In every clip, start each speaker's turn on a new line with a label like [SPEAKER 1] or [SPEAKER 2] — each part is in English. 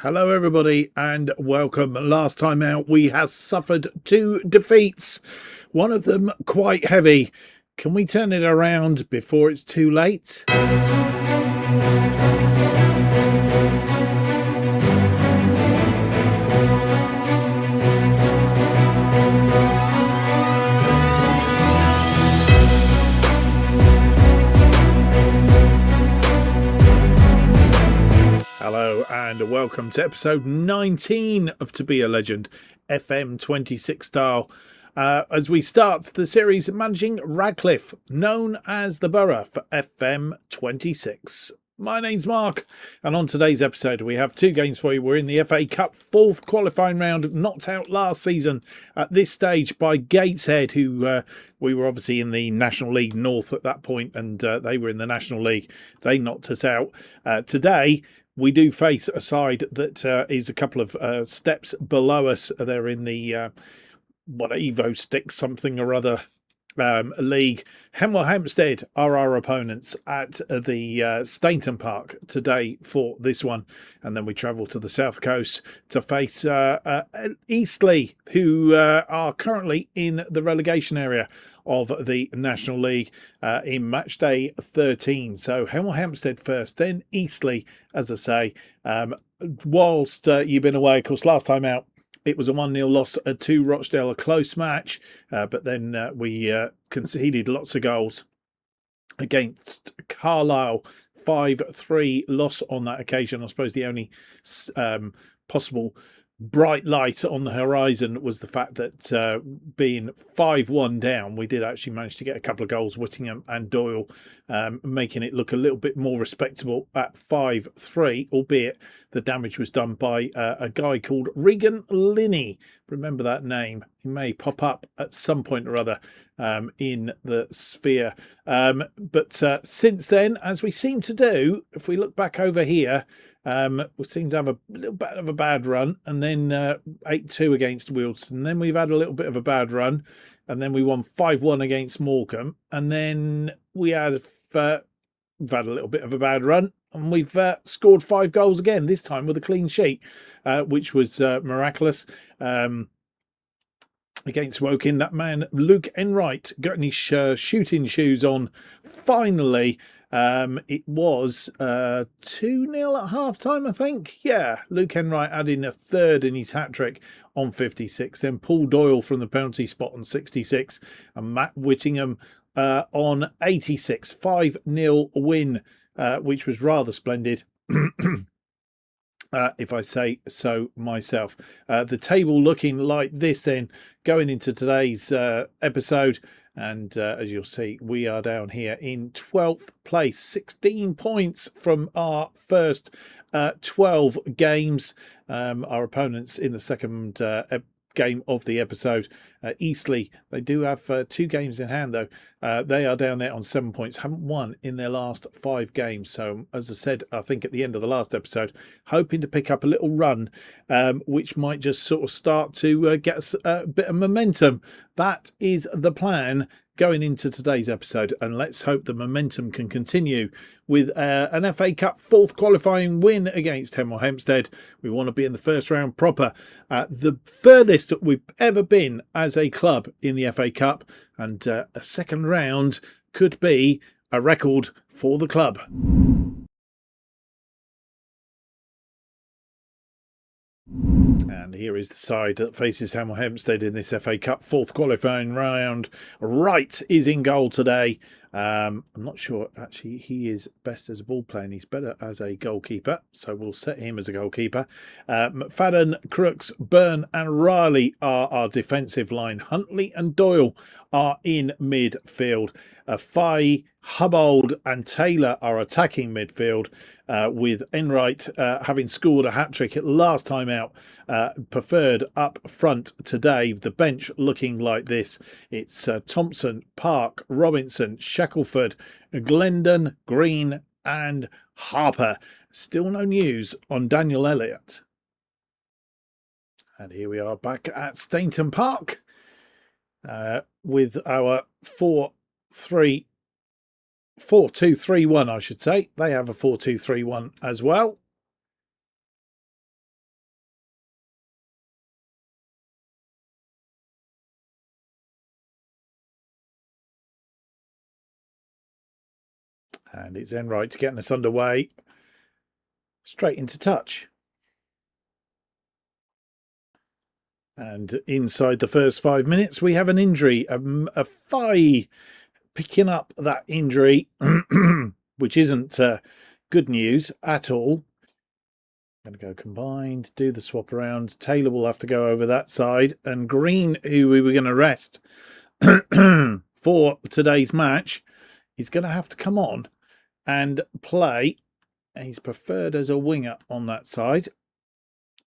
[SPEAKER 1] Hello everybody and welcome. Last time out we have suffered 2 defeats, one of them quite heavy. Can we turn it around before it's too late? Hello and welcome to episode 19 of To Be a Legend, FM 26 style. As we start the series managing Radcliffe, known as the Borough, for FM 26. My name's Mark, and on today's episode we have 2 games for you. We're in the FA Cup 4th qualifying round, knocked out last season at this stage by Gateshead, who we were obviously in the National League North at that point, and they were in the National League. They knocked us out. Today we do face a side that is a couple of steps below us. They're in the Evo Stick something or other league. Hemel Hempstead are our opponents at the Stainton Park today for this one, and then we travel to the south coast to face Eastleigh, who are currently in the relegation area of the National League in match day 13. So Hemel Hempstead first, then Eastleigh, as I say. Whilst you've been away, of course, last time out it was a 1-0 loss to Rochdale, a close match, but then we conceded lots of goals against Carlisle. 5-3 loss on that occasion. I suppose the only possible bright light on the horizon was the fact that being 5-1 down, we did actually manage to get a couple of goals, Whittingham and Doyle, making it look a little bit more respectable at 5-3, albeit the damage was done by a guy called Regan Linney. Remember that name. He may pop up at some point or other in the sphere. But since then, as we seem to do, if we look back over here, we seem to have a little bit of a bad run, and then 8-2 against Wilson. Then we've had a little bit of a bad run, and then we won 5-1 against Morecambe, and then we had we've had a little bit of a bad run, and we've scored 5 goals again, this time with a clean sheet, which was miraculous. Against Woking, that man Luke Enright got his shooting shoes on. Finally, it was 2-0 at half-time, I think. Yeah, Luke Enright adding a third in his hat-trick on 56. Then Paul Doyle from the penalty spot on 66. And Matt Whittingham on 86. 5-0 win, which was rather splendid. If I say so myself. The table looking like this then going into today's episode, and as you'll see, we are down here in 12th place, 16 points from our first 12 games. Our opponents in the second game of the episode, Eastleigh, they do have 2 games in hand though. They are down there on 7 points, haven't won in their last 5 games. So as I said, I think at the end of the last episode, hoping to pick up a little run, which might just sort of start to get us a bit of momentum. That is the plan going into today's episode, and let's hope the momentum can continue with an FA Cup 4th qualifying win against Hemel Hempstead. We want to be in the first round proper, the furthest that we've ever been as a club in the FA Cup, and a second round could be a record for the club. And here is the side that faces Hemel Hempstead in this FA Cup 4th qualifying round. Wright is in goal today. I'm not sure, actually, he is best as a ball player and he's better as a goalkeeper, so we'll set him as a goalkeeper. McFadden, Crooks, Byrne and Riley are our defensive line. Huntley and Doyle are in midfield. Fye, Hubbold and Taylor are attacking midfield, with Enright having scored a hat-trick at last time out, preferred up front today. The bench looking like this. It's Thompson, Park, Robinson, Shackelford, Glendon, Green and Harper. Still no news on Daniel Elliott. And here we are back at Stainton Park with our 4-2-3-1, I should say. They have a 4-2-3-1 as well. And it's Enright getting us underway. Straight into touch. And inside the first 5 minutes, we have an injury. A Fi picking up that injury, which isn't good news at all. Going to go combined, do the swap around. Taylor will have to go over that side. And Green, who we were going to rest for today's match, is going to have to come on and play. He's preferred as a winger on that side.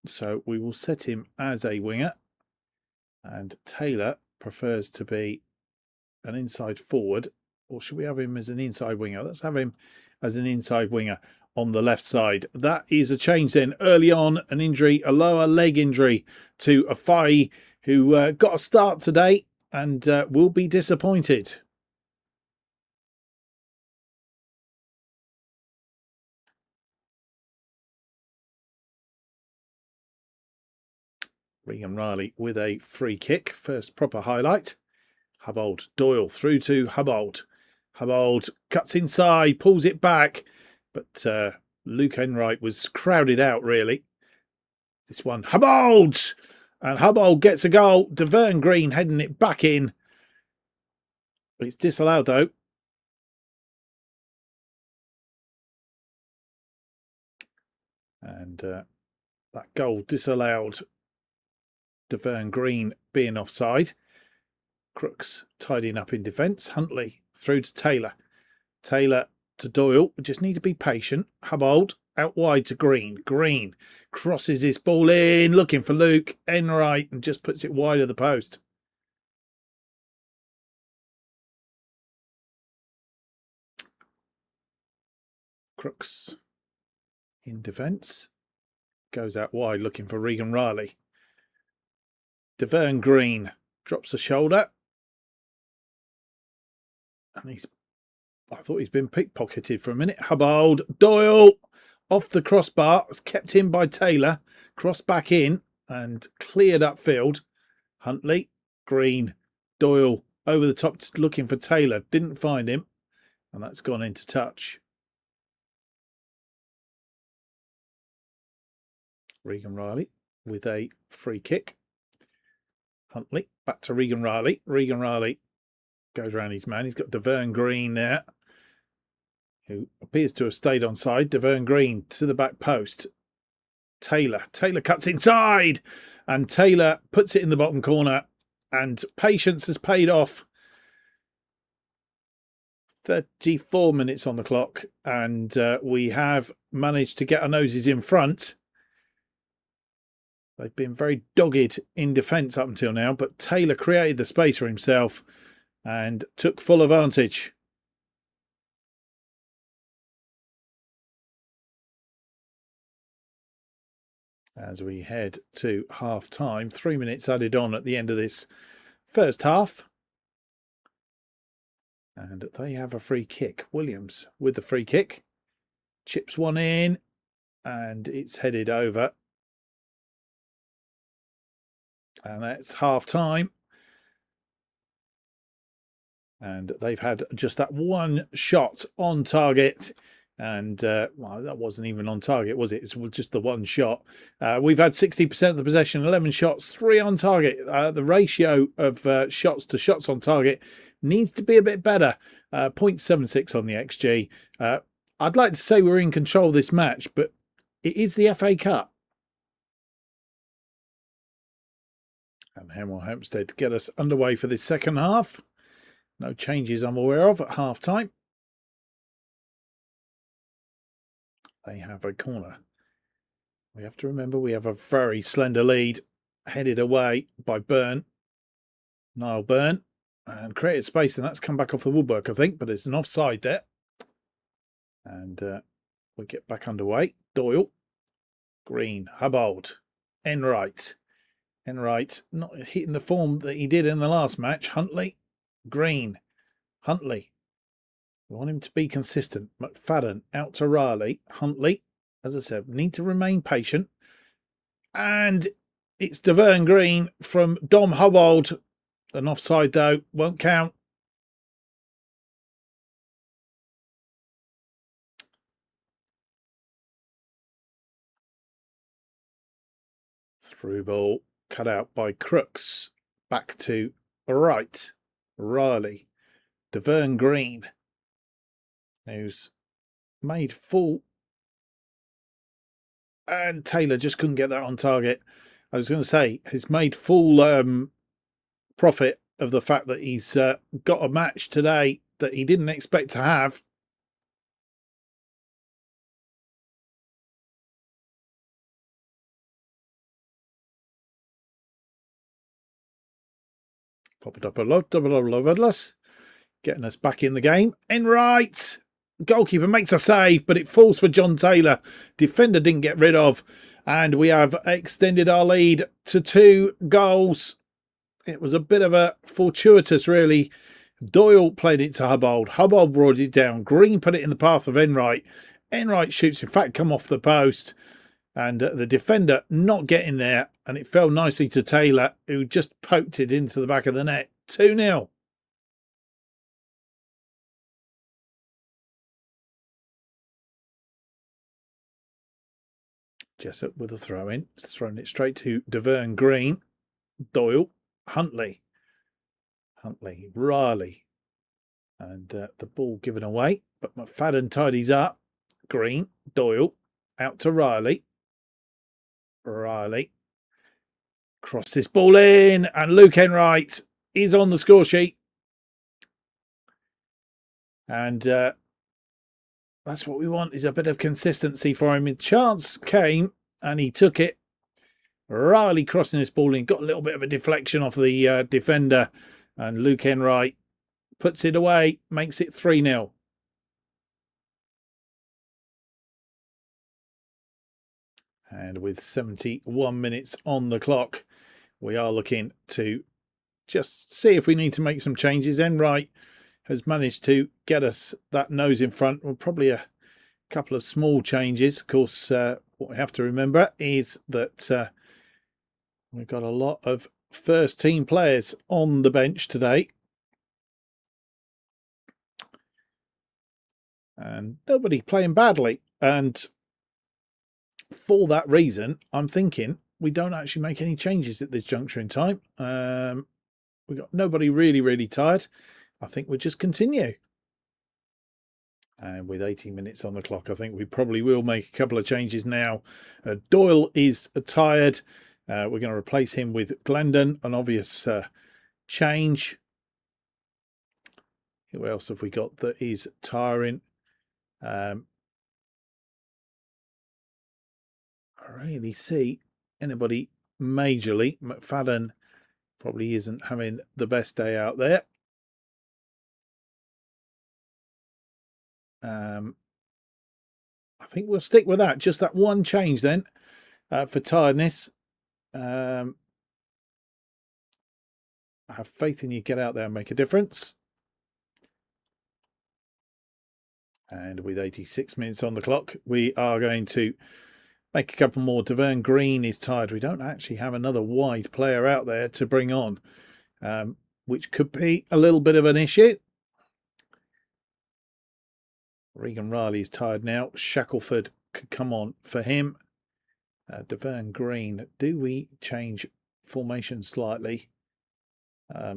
[SPEAKER 1] So we will set him as a winger. And Taylor prefers to be an inside forward. Or should we have him as an inside winger? Let's have him as an inside winger on the left side. That is a change then. Early on, an injury, a lower leg injury to a Fi who got a start today and will be disappointed. Regan Riley with a free kick. First proper highlight. Hubbold, Doyle through to Hubbold. Hubbold cuts inside, pulls it back. But Luke Enright was crowded out, really. This one, Hubbold! And Hubbold gets a goal. Deverne Green heading it back in. It's disallowed, though. And that goal disallowed. Deverne Green being offside. Crooks tidying up in defence. Huntley through to Taylor. Taylor to Doyle. We just need to be patient. Hubbold out wide to Green. Green crosses his ball in, looking for Luke Enright, and just puts it wide of the post. Crooks in defence. Goes out wide looking for Regan Riley. Deverne Green drops a shoulder. And I thought he's been pickpocketed for a minute. Hubbold, Doyle, off the crossbar. It's kept in by Taylor. Cross back in and cleared upfield. Huntley, Green, Doyle over the top looking for Taylor. Didn't find him. And that's gone into touch. Regan Riley with a free kick. Huntley back to Regan Riley. Regan Riley goes around his man. He's got Deverne Green there, who appears to have stayed on side. Deverne Green to the back post. Taylor cuts inside, and Taylor puts it in the bottom corner, and patience has paid off. 34 minutes on the clock, and we have managed to get our noses in front. They've been very dogged in defence up until now, but Taylor created the space for himself and took full advantage. As we head to half-time, 3 minutes added on at the end of this first half. And they have a free kick. Williams with the free kick. Chips one in, and it's headed over. And that's half-time. And they've had just that one shot on target. And, well, that wasn't even on target, was it? It's just the one shot. We've had 60% of the possession, 11 shots, 3 on target. The ratio of shots to shots on target needs to be a bit better. 0.76 on the XG. I'd like to say we're in control of this match, but it is the FA Cup. And Hemel Hempstead to get us underway for this second half. No changes I'm aware of at half-time. They have a corner. We have to remember we have a very slender lead headed away by Niall Byrne, and created space, and that's come back off the woodwork, I think, but it's an offside there. And we get back underway. Doyle, Green, Hubbold, Enright. Enright not hitting the form that he did in the last match. Huntley, Green, Huntley. We want him to be consistent. McFadden out to Riley. Huntley, as I said, need to remain patient. And it's Deverne Green from Dom Hubbold. An offside, though. Won't count. Through ball cut out by Crooks. Back to right. Riley. Deverne Green, who's made full. And Taylor just couldn't get that on target. I was going to say, he's made full profit of the fact that he's got a match today that he didn't expect to have. Pop it up a lot, getting us back in the game. Enright, goalkeeper makes a save, but it falls for John Taylor. Defender didn't get rid of, and we have extended our lead to 2 goals. It was a bit of a fortuitous, really. Doyle played it to Hubbold. Hubbold brought it down. Green put it in the path of Enright. Enright shoots, in fact, come off the post. And the defender not getting there. And it fell nicely to Taylor, who just poked it into the back of the net. 2-0. Jessup with a throw in. It's thrown it straight to Deverne Green. Doyle. Huntley. Riley. And the ball given away. But McFadden tidies up. Green. Doyle. Out to Riley. Cross this ball in, and Luke Enright is on the score sheet. And that's what we want, is a bit of consistency for him. A chance came, and he took it. Riley crossing this ball in, got a little bit of a deflection off the defender, and Luke Enright puts it away, makes it 3-0. And with 71 minutes on the clock, we are looking to just see if we need to make some changes. Enright has managed to get us that nose in front. Well, probably a couple of small changes. Of course, what we have to remember is that we've got a lot of first team players on the bench today. And nobody playing badly. And for that reason, I'm thinking we don't actually make any changes at this juncture in time. We've got nobody really tired. I think we'll just continue. And with 18 minutes on the clock, I think we probably will make a couple of changes now. Doyle is tired. We're going to replace him with Glendon, an obvious change. Who else have we got that is tiring? I really see anybody majorly. McFadden probably isn't having the best day out there. I think we'll stick with that. Just that one change then for tiredness. I have faith in you. Get out there and make a difference. And with 86 minutes on the clock, we are going to make a couple more. Deverne Green is tired. We don't actually have another wide player out there to bring on, which could be a little bit of an issue. Regan Riley is tired now. Shackelford could come on for him. Deverne Green. Do we change formation slightly? I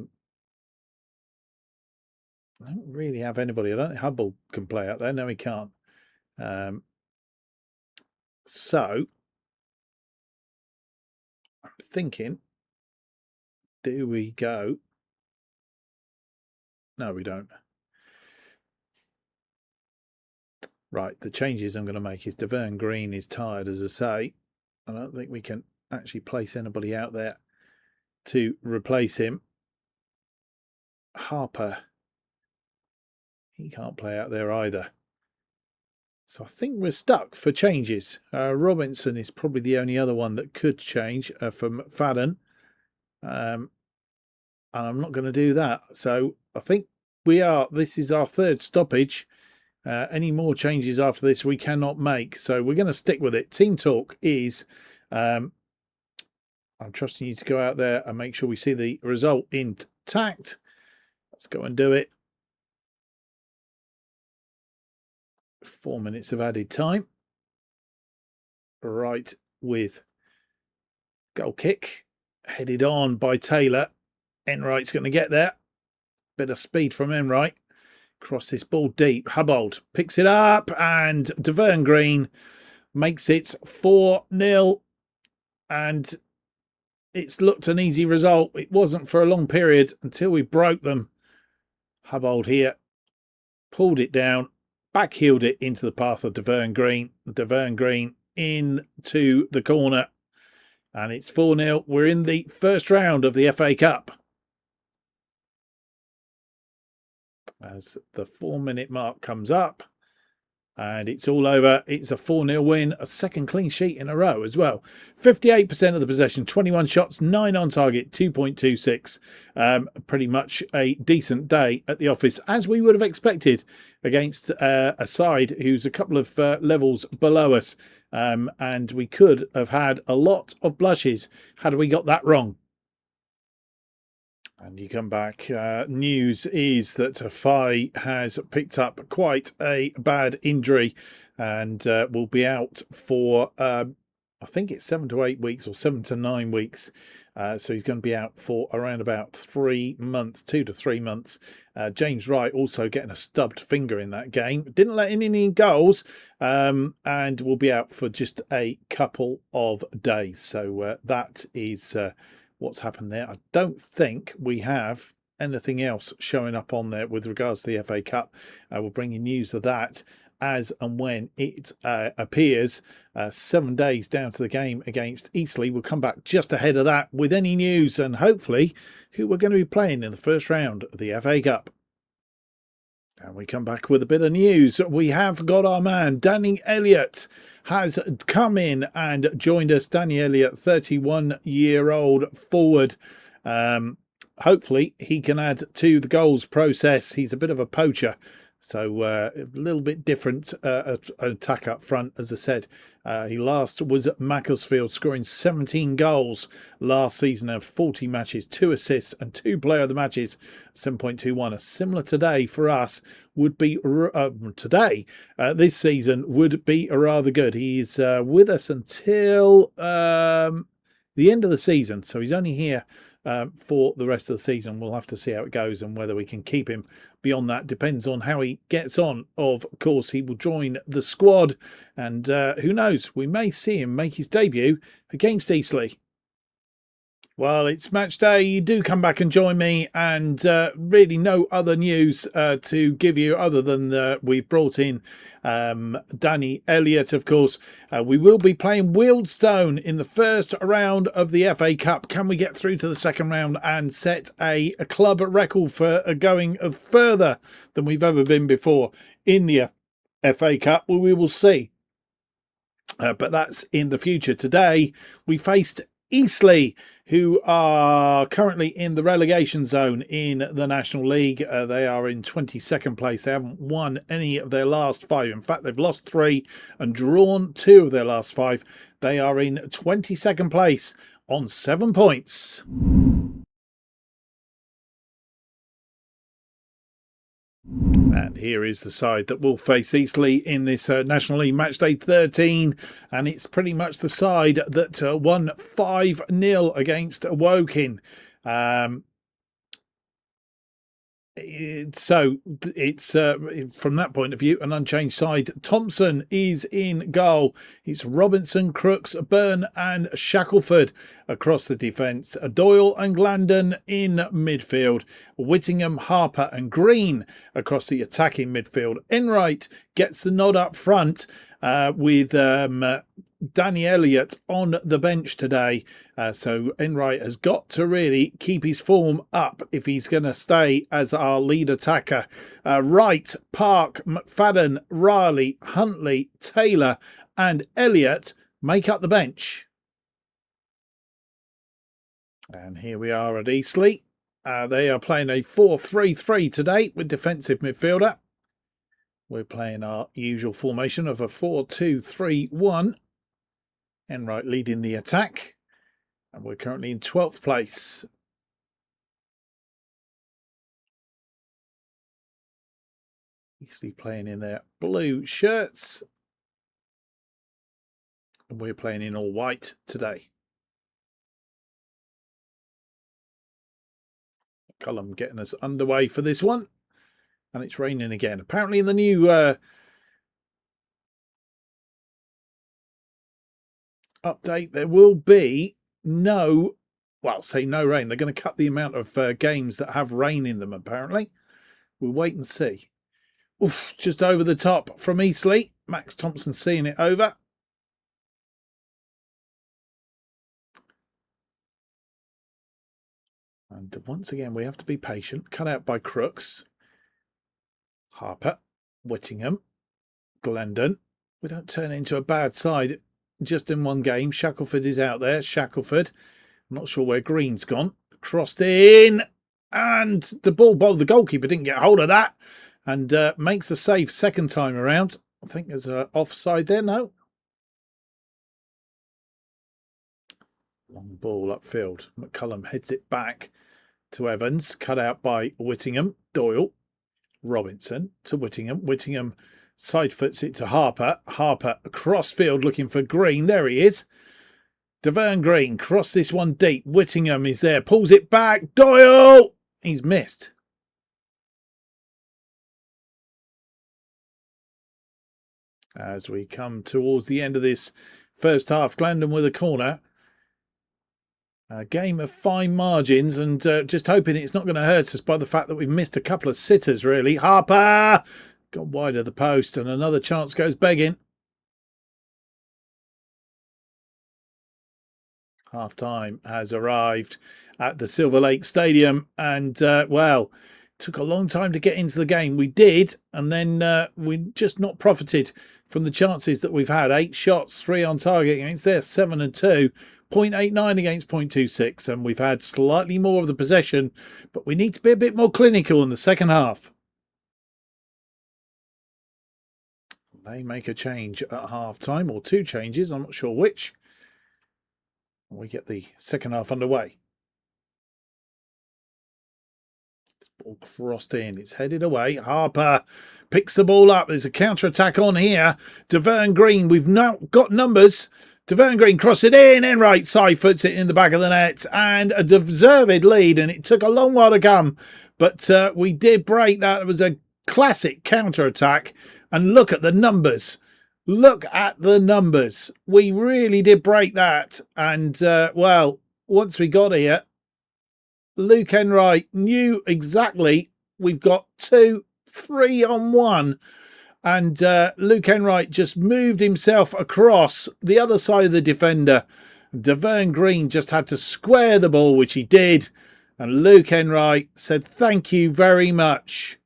[SPEAKER 1] don't really have anybody. I don't think Hubble can play out there. No, he can't. So I'm thinking, do we go? No, we don't. Right, the changes I'm going to make is Deverne Green is tired, as I say. I don't think we can actually place anybody out there to replace him. Harper, he can't play out there either. So I think we're stuck for changes. Robinson is probably the only other one that could change for McFadden. And I'm not going to do that. So I think this is our third stoppage. Any more changes after this we cannot make. So we're going to stick with it. Team talk is, I'm trusting you to go out there and make sure we see the result intact. Let's go and do it. 4 minutes of added time. Right with Goal kick headed on by Taylor. Enright's going to get there. Bit of speed from Enright. Cross this ball deep. Hubbold picks it up and Deverne Green makes it 4-0. And it's looked an easy result. It wasn't for a long period until we broke them. Hubbold here pulled it down, backheeled it into the path of Deverne Green. Deverne Green into the corner. And it's 4-0. We're in the first round of the FA Cup. As the 4-minute mark comes up. And it's all over. It's a 4-0 win, a second clean sheet in a row as well. 58% of the possession, 21 shots, 9 on target, 2.26. Pretty much a decent day at the office, as we would have expected against a side who's a couple of levels below us. And we could have had a lot of blushes had we got that wrong. And you come back, news is that Faye has picked up quite a bad injury and will be out for, I think it's 7 to 8 weeks or 7 to 9 weeks. So he's going to be out for around about 3 months, 2 to 3 months. James Wright also getting a stubbed finger in that game. Didn't let in any goals and will be out for just a couple of days. So that is... what's happened there. I don't think we have anything else showing up on there with regards to the FA Cup. We'll bring you news of that as and when it appears. 7 days down to the game against Eastleigh. We'll come back just ahead of that with any news and hopefully who we're going to be playing in the first round of the FA Cup. And we come back with a bit of news. We have got our man, Danny Elliott, has come in and joined us. Danny Elliott, 31-year-old forward. Hopefully, he can add to the goals process. He's a bit of a poacher. So a little bit different attack up front, as I said. He last was at Macclesfield, scoring 17 goals last season of 40 matches, 2 assists and 2 player of the matches, 7.21. A similar today for us would be this season would be rather good. He's with us until the end of the season, so he's only here for the rest of the season. We'll have to see how it goes and whether we can keep him beyond that. Depends on how he gets on. Of course, he will join the squad and who knows, we may see him make his debut against Eastleigh. Well, it's match day. You do come back and join me, and really no other news to give you other than we've brought in Danny Elliott, of course. We will be playing Wealdstone in the first round of the FA Cup. Can we get through to the second round and set a club record for going further than we've ever been before in the FA Cup? Well, we will see. But that's in the future. Today, we faced Eastleigh, who are currently in the relegation zone in the National League. They are in 22nd place. They haven't won any of their last 5. In fact, they've lost 3 and drawn 2 of their last 5. They are in 22nd place on 7 points. And here is the side that will face Eastleigh in this National League match day 13. And it's pretty much the side that won 5-0 against Woking. So it's from that point of view an unchanged side. Thompson is in goal. It's Robinson, Crooks, Byrne and Shackelford across the defence. Doyle and Glandon in midfield. Whittingham, Harper and Green across the attacking midfield. Enright gets the nod up front with Danny Elliott on the bench today. So Enright has got to really keep his form up if he's going to stay as our lead attacker. Wright, Park, McFadden, Riley, Huntley, Taylor and Elliott make up the bench. And here we are at Eastleigh. They are playing a 4-3-3 today with defensive midfielder. We're playing our usual formation of a 4-2-3-1. Enright leading the attack. And we're currently in 12th place. Eastleigh playing in their blue shirts. And we're playing in all white today. McCullum getting us underway for this one. And it's raining again. Apparently in the new update, there will be no rain. They're going to cut the amount of games that have rain in them, apparently. We'll wait and see. Oof, just over the top from Eastleigh. Max Thompson seeing it over. And once again, we have to be patient. Cut out by Crooks. Harper. Whittingham. Glendon. We don't turn into a bad side just in one game. Shackelford is out there. Shackelford. I'm not sure where Green's gone. Crossed in. And the the goalkeeper didn't get hold of that. And makes a save second time around. I think there's an offside there. No. Long ball upfield. McCullum heads it back to Evans. Cut out by Whittingham. Doyle. Robinson to Whittingham. Whittingham side foots it to Harper. Harper across field looking for Green. There he is. Deverne Green cross this one deep. Whittingham is there. Pulls it back. Doyle. He's missed. As we come towards the end of this first half, Glendon with a corner. A game of fine margins, and just hoping it's not going to hurt us by the fact that we've missed a couple of sitters, really. Harper got wide of the post, and another chance goes begging. Half time has arrived at the Silver Lake Stadium, and well, took a long time to get into the game. We did, and then we just not profited from the chances that we've had. 8 shots, 3 on target against their 7 and 2. 0.89 against 0.26, and we've had slightly more of the possession, but we need to be a bit more clinical in the second half. They make a change at half time, or 2 changes, I'm not sure which. We get the second half underway. This ball crossed in, it's headed away. Harper picks the ball up. There's a counter-attack on here. Deverne Green, we've now got numbers. Deverne Green cross it in, Enright side foots it in the back of the net, and a deserved lead, and it took a long while to come, but we did break that. It was a classic counter-attack, and look at the numbers. Look at the numbers. We really did break that, and well, once we got here, Luke Enright knew exactly we've got 2, 3 on 1. And Luke Enright just moved himself across the other side of the defender. Deverne Green just had to square the ball, which he did. And Luke Enright said, thank you very much.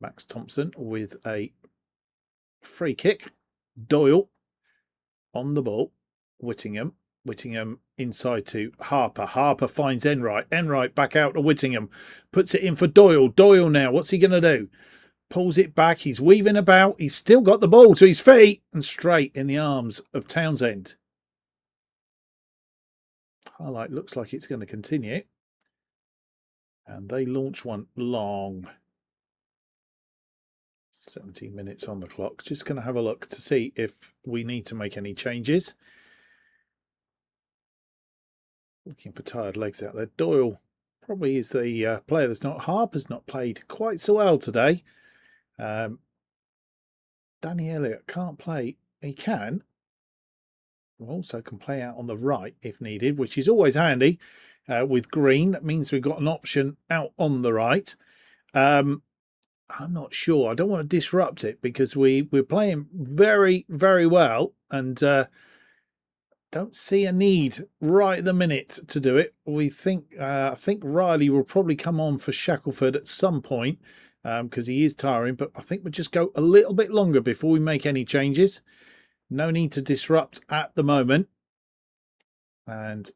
[SPEAKER 1] Max Thompson with a free kick. Doyle on the ball. Whittingham. Whittingham inside to Harper. Harper finds Enright. Enright back out to Whittingham. Puts it in for Doyle. Doyle now. What's he going to do? Pulls it back. He's weaving about. He's still got the ball to his feet. And straight in the arms of Townsend. Highlight looks like it's going to continue. And they launch one long. 17 minutes on the clock. Just going to have a look to see if we need to make any changes. Looking for tired legs out there. Doyle probably is the player that's not. Harper's not played quite so well today. Danny Elliott can't play. He can. Also can play out on the right if needed, which is always handy with Green. That means we've got an option out on the right. I'm not sure. I don't want to disrupt it because we're playing very, very well, and don't see a need right at the minute to do it. We think I think Riley will probably come on for Shackelford at some point because he is tiring, but I think we'll just go a little bit longer before we make any changes. No need to disrupt at the moment. And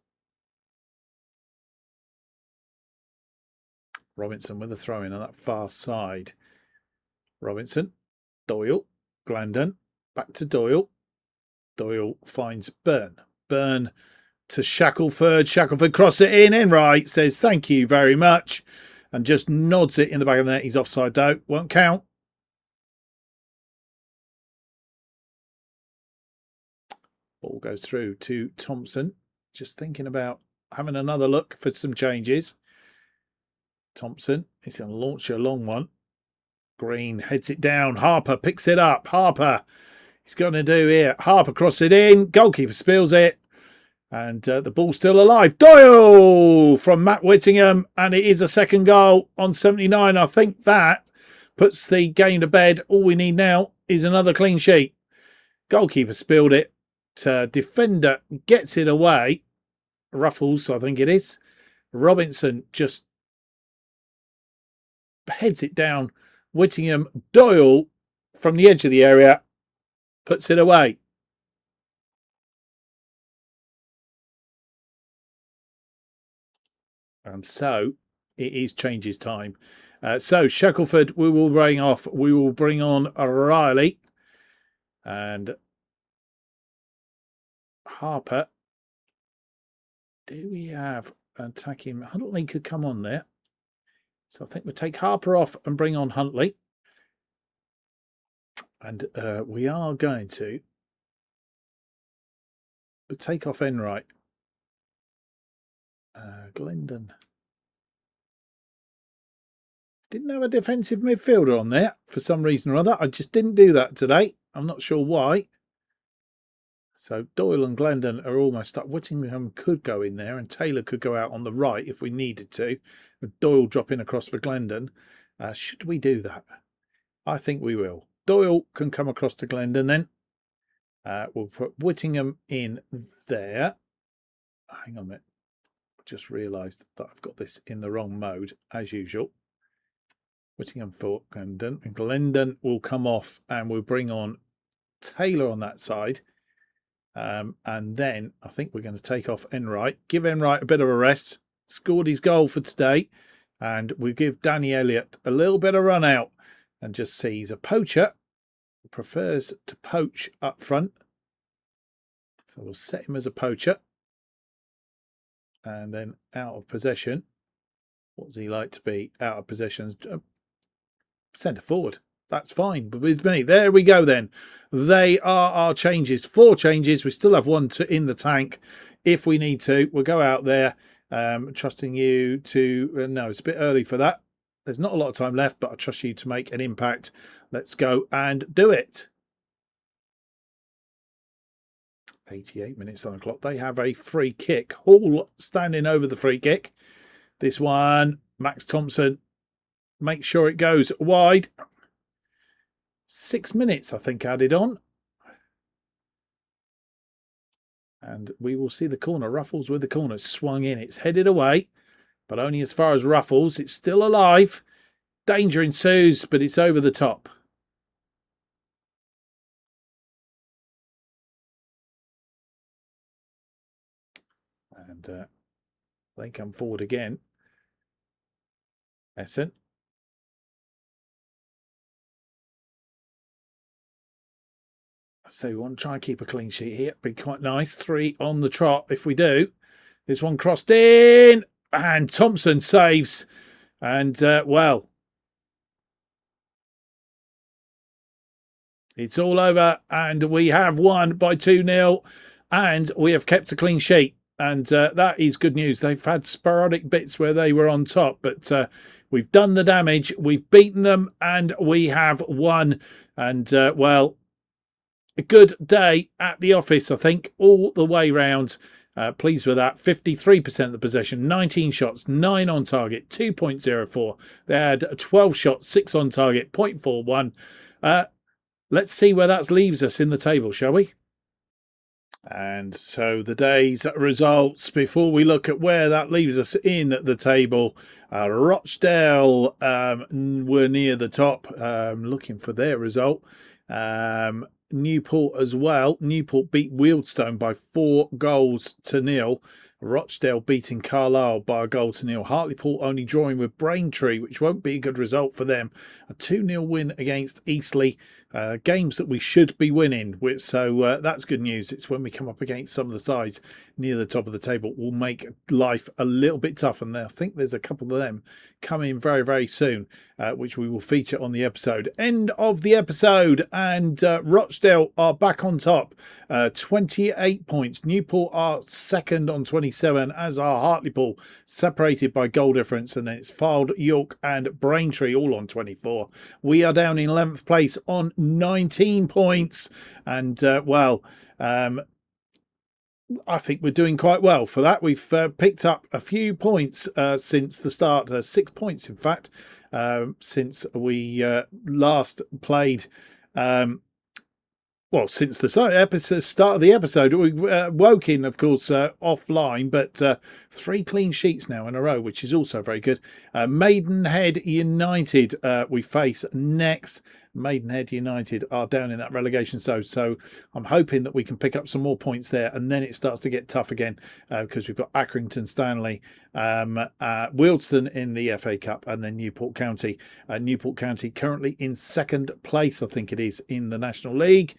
[SPEAKER 1] Robinson with a throw in on that far side. Robinson, Doyle, Glendon, back to Doyle. Doyle finds Byrne. Byrne to Shackelford. Shackelford cross it in. Enright says thank you very much and just nods it in the back of the net. He's offside though. Won't count. Ball goes through to Thompson. Just thinking about having another look for some changes. Thompson is going to launch a long one. Green heads it down. Harper picks it up. Harper, he's going to do here. Harper crosses it in. Goalkeeper spills it. And the ball's still alive. Doyle from Matt Whittingham. And it is a second goal on 79. I think that puts the game to bed. All we need now is another clean sheet. Goalkeeper spilled it. Defender gets it away. Ruffles, I think it is. Robinson just heads it down. Whittingham, Doyle from the edge of the area puts it away. And so it is changes time. So Shackelford, we will bring off. We will bring on Riley and Harper. Do we have attacking? Huntley could come on there. So I think we'll take Harper off and bring on Huntley. And we are going to take off Enright. Glendon. Didn't have a defensive midfielder on there for some reason or other. I just didn't do that today. I'm not sure why. So Doyle and Glendon are almost up. Whittingham could go in there and Taylor could go out on the right if we needed to. With Doyle dropping across for Glendon. Should we do that? I think we will. Doyle can come across to Glendon then. We'll put Whittingham in there. Hang on a minute. Just realised that I've got this in the wrong mode as usual. Whittingham for Glendon. And Glendon will come off and we'll bring on Taylor on that side. And then I think we're going to take off Enright. Give Enright a bit of a rest. Scored his goal for today. And we give Danny Elliott a little bit of run out. And just see he's a poacher. Prefers to poach up front. So we'll set him as a poacher. And then out of possession. What does he like to be? Out of possession. Centre forward. That's fine with me. There we go then. They are our changes. 4 changes. We still have 1 in the tank if we need to. We'll go out there. Trusting you to... no, it's a bit early for that. There's not a lot of time left, but I trust you to make an impact. Let's go and do it. 88 minutes on the clock. They have a free kick. Hall standing over the free kick. This one, Max Thompson. Make sure it goes wide. 6 minutes, I think, added on. And we will see the corner. Ruffles with the corner. Swung in. It's headed away. But only as far as Ruffles. It's still alive. Danger ensues, but it's over the top. And they come forward again. Essen. So we want to try and keep a clean sheet here. Be quite nice. 3 on the trot if we do. This one crossed in. And Thompson saves. And, well, it's all over. And we have won by 2-0. And we have kept a clean sheet. And that is good news. They've had sporadic bits where they were on top. But we've done the damage. We've beaten them. And we have won. And, well, a good day at the office, I think, all the way round. Pleased with that. 53% of the possession, 19 shots, 9 on target, 2.04. They had 12 shots, 6 on target, 0.41. Let's see where that leaves us in the table, shall we? And so the day's results, before we look at where that leaves us in the table, Rochdale were near the top, looking for their result. Newport as well. Newport beat Wealdstone by 4 goals to 0. Rochdale beating Carlisle by a goal to nil. Hartlepool only drawing with Braintree, which won't be a good result for them. A 2-0 win against Eastleigh. Games that we should be winning, so that's good news. It's when we come up against some of the sides near the top of the table will make life a little bit tough, and I think there's a couple of them coming very, very soon, which we will feature on the episode. End of the episode, and Rochdale are back on top, 28 points. Newport are second on 27, as are Hartlepool, separated by goal difference, and then it's Fylde, York and Braintree all on 24. We are down in 11th place on 19 points, and I think we're doing quite well for that. We've picked up a few points since the start, 6 points in fact, since we last played. Since the start of the episode, we woke in, of course, offline, but 3 clean sheets now in a row, which is also very good. Maidenhead United we face next. Maidenhead United are down in that relegation zone, so I'm hoping that we can pick up some more points there, and then it starts to get tough again, because we've got Accrington Stanley, Wealdstone in the FA Cup, and then Newport County. Newport County currently in 2nd place, I think it is, in the National League.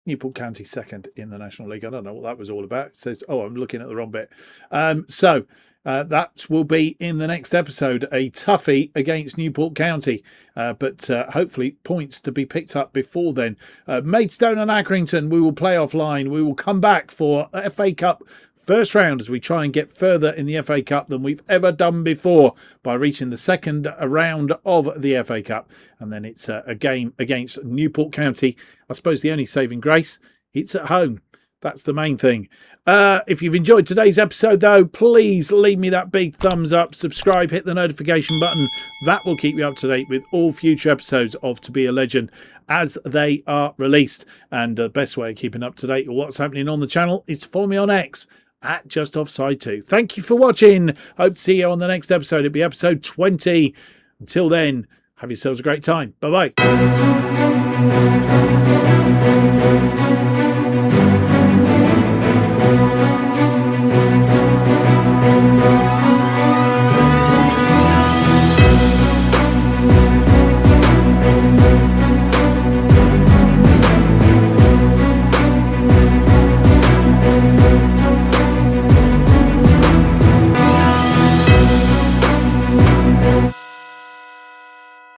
[SPEAKER 1] Newport County 2nd in the National League. I don't know what that was all about. It says, I'm looking at the wrong bit. That will be in the next episode, a toughie against Newport County, but hopefully points to be picked up before then. Maidstone and Accrington, we will play offline. We will come back for FA Cup first round as we try and get further in the FA Cup than we've ever done before by reaching the 2nd round of the FA Cup. And then it's a game against Newport County. I suppose the only saving grace, it's at home. That's the main thing. If you've enjoyed today's episode, though, please leave me that big thumbs up, subscribe, hit the notification button. That will keep you up to date with all future episodes of To Be a Legend as they are released. And the best way of keeping up to date with what's happening on the channel is to follow me on X at JustOffside2. Thank you for watching. Hope to see you on the next episode. It'll be episode 20. Until then, have yourselves a great time. Bye-bye.